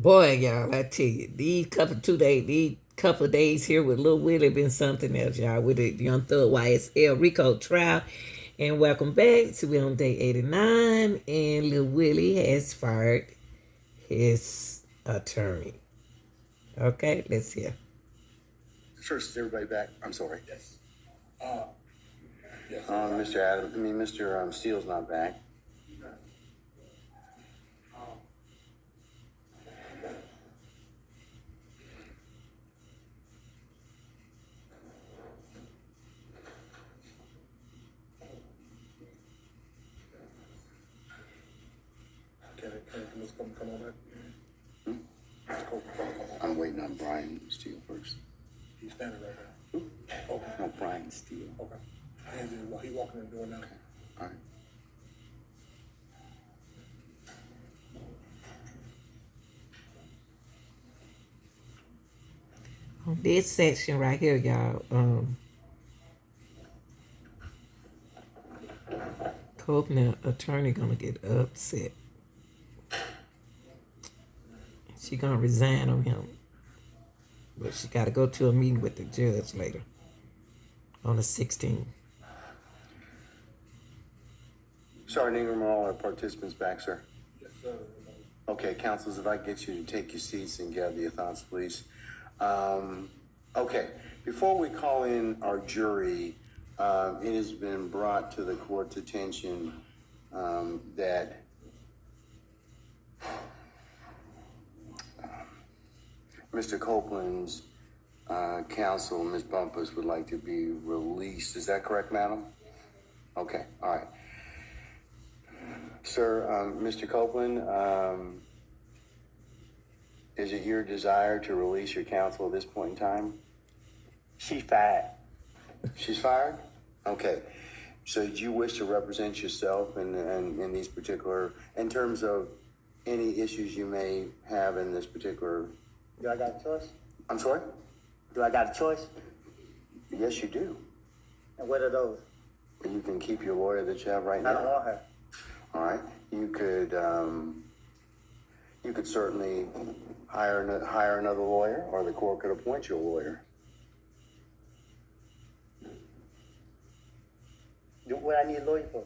Boy, y'all, I tell you, these couple of days here with Lil Willie been something else, y'all. With the Young Thug YSL Rico trial. And welcome back to we on day 89. And Lil Willie has fired his attorney. Okay, let's hear. First, is everybody back? I'm sorry. Yes. Mr. Steele's not back. Come on back. I'm waiting on Brian Steele first. He's standing right now. Okay. No, Brian Steele. Okay. He's walking in the door now. Okay. All right. On this section right here, y'all, Copeland attorney gonna get upset. She gonna resign on him. But she gotta go to a meeting with the judge later. On the 16th. Sergeant Ingram, are all our participants back, sir? Yes, sir. Okay, councilors, if I get you to take your seats and gather your thoughts, please. Okay, before we call in our jury, it has been brought to the court's attention that Mr. Copeland's counsel, Ms. Bumpus, would like to be released. Is that correct, madam? Okay, all right. Sir, Mr. Copeland, is it your desire to release your counsel at this point in time? She's fired. She's fired? Okay. So do you wish to represent yourself in these particular, in terms of any issues you may have in this particular? Do I got a choice? I'm sorry? Do I got a choice? Yes, you do. And what are those? You can keep your lawyer that you have right now. I don't want her. All right. You could certainly hire another lawyer, or the court could appoint you a lawyer. What I need a lawyer for?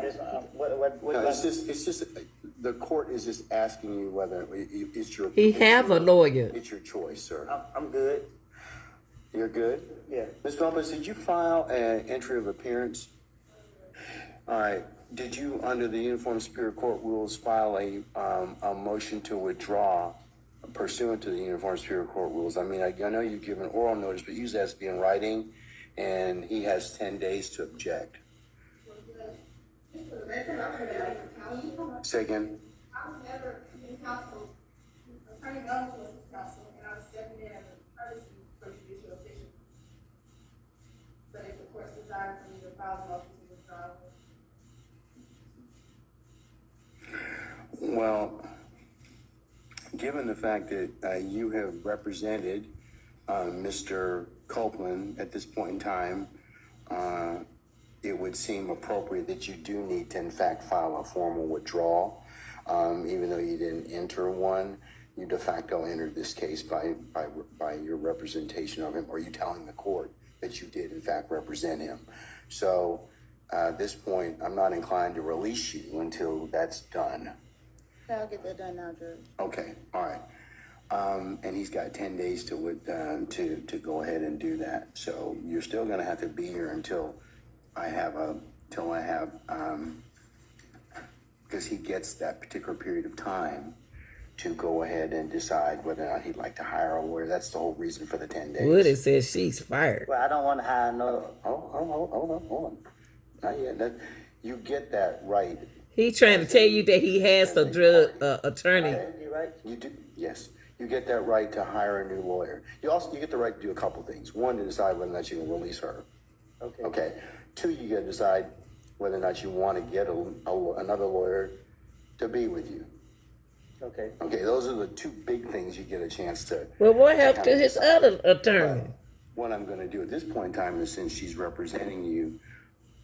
Just, No, it's just the court is just asking you whether it's your. He have a lawyer. It's your choice, sir. I'm good. You're good? Yeah. Ms. Bumpus, did you file an entry of appearance? All right. Did you, under the Uniform Superior Court rules, file a motion to withdraw pursuant to the Uniform Superior Court rules? I mean, I know you've given oral notice, but usually it has to be in writing, and he has 10 days to object. Say again? I was never his counsel. Attorney Gunn was his counsel, and I was stepping in as a courtesy for judicial officials. But if the court's desire for me to file a motion to withdraw. Well, given the fact that you have represented Mr. Copeland at this point in time, it would seem appropriate that you do need to, in fact, file a formal withdrawal. Even though you didn't enter one, you de facto entered this case by your representation of him, or you telling the court that you did, in fact, represent him. So at this point, I'm not inclined to release you until that's done. I'll get that done now, Judge. Okay, all right. And he's got 10 days to go ahead and do that. So you're still going to have to be here until because he gets that particular period of time to go ahead and decide whether or not he'd like to hire a lawyer. That's the whole reason for the 10 days. Woody says she's fired. Well, I don't want to hire no. Hold on. Not yet. You get that right. He trying to tell you that he has a drug attorney. You right? You do, yes. You get that right to hire a new lawyer. You get the right to do a couple things. One, to decide whether or not you can release her. Okay. Okay. Two, you got to decide whether or not you want to get another lawyer to be with you. Okay. Okay. Those are the two big things you get a chance to. Well, what happened to kind of his decide. other attorney? But what I'm going to do at this point in time is, since she's representing you,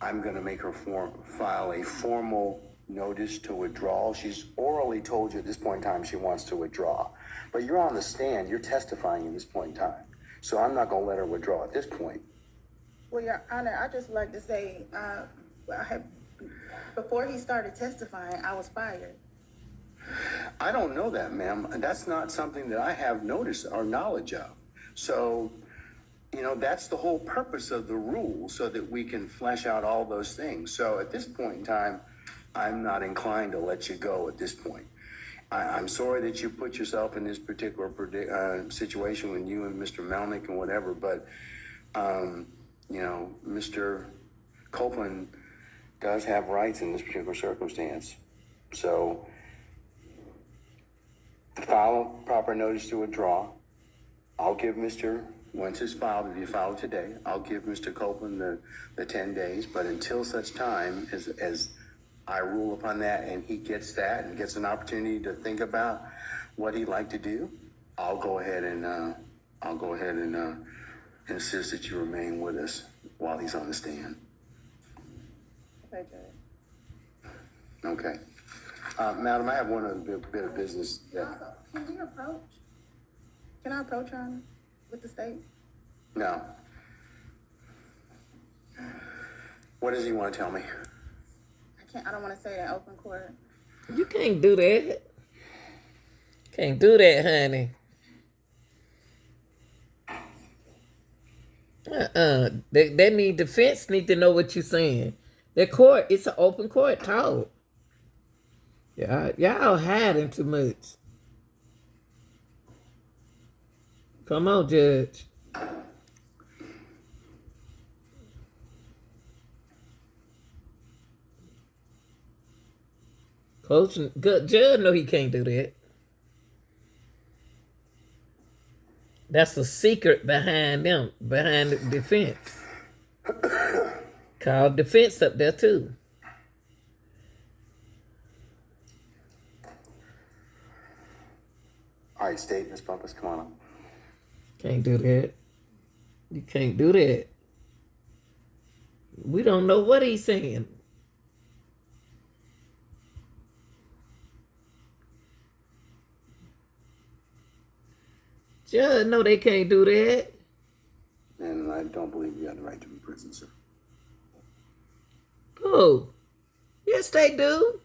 I'm going to make her file a formal notice to withdraw. She's orally told you at this point in time she wants to withdraw. But you're on the stand, you're testifying at this point in time. So I'm not gonna let her withdraw at this point. Well, Your Honor, I just like to say, before he started testifying, I was fired. I don't know that, ma'am. That's not something that I have notice or knowledge of. So, that's the whole purpose of the rule, so that we can flesh out all those things. So at this point in time, I'm not inclined to let you go at this point. I'm sorry that you put yourself in this particular situation with you and Mr. Melnick and whatever, but, Mr. Copeland does have rights in this particular circumstance. So, file a proper notice to withdraw. I'll give once it's filed, if you file it today, I'll give Mr. Copeland the 10 days, but until such time as I rule upon that and he gets that and gets an opportunity to think about what he'd like to do, I'll go ahead and insist that you remain with us while he's on the stand. Okay, Judge. Okay. Madam, I have one other bit of business that... Also, can I approach, Your Honor, with the state? No. What does he want to tell me? I don't want to say it in open court. You can't do that. Can't do that, honey. That defense need to know what you're saying. The court, it's an open court talk. Y'all hiding too much. Come on, Judge. Coach, Judge know he can't do that. That's a secret behind the defense. Called defense up there too. All right, State, Ms. Bumpus, come on up. Can't do that. You can't do that. We don't know what he's saying. Judge, no, they can't do that. And I don't believe you have the right to be present, sir. Oh, yes, they do.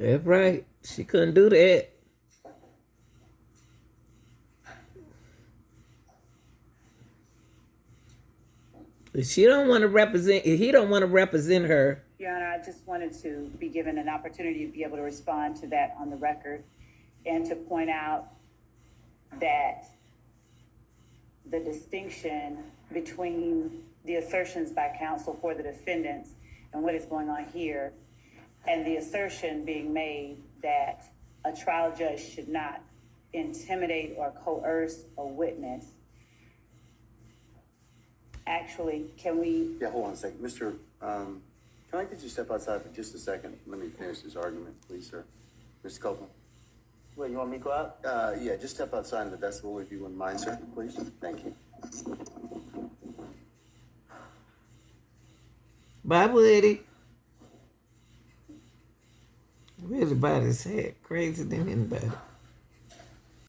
That's right. She couldn't do that. If she don't want to represent, if he don't want to represent her, Your Honor, I just wanted to be given an opportunity to be able to respond to that on the record and to point out that the distinction between the assertions by counsel for the defendants and what is going on here, and the assertion being made that a trial judge should not intimidate or coerce a witness. Actually, can we? Yeah, hold on a second. Mr. Can I get you to step outside for just a second? Let me finish this argument, please, sir. Mr. Copeland? Wait, you want me to go out? Yeah, just step outside in the vestibule if you wouldn't mind, sir, please. Thank you. bye, Woody. Really about his head, crazy than anybody.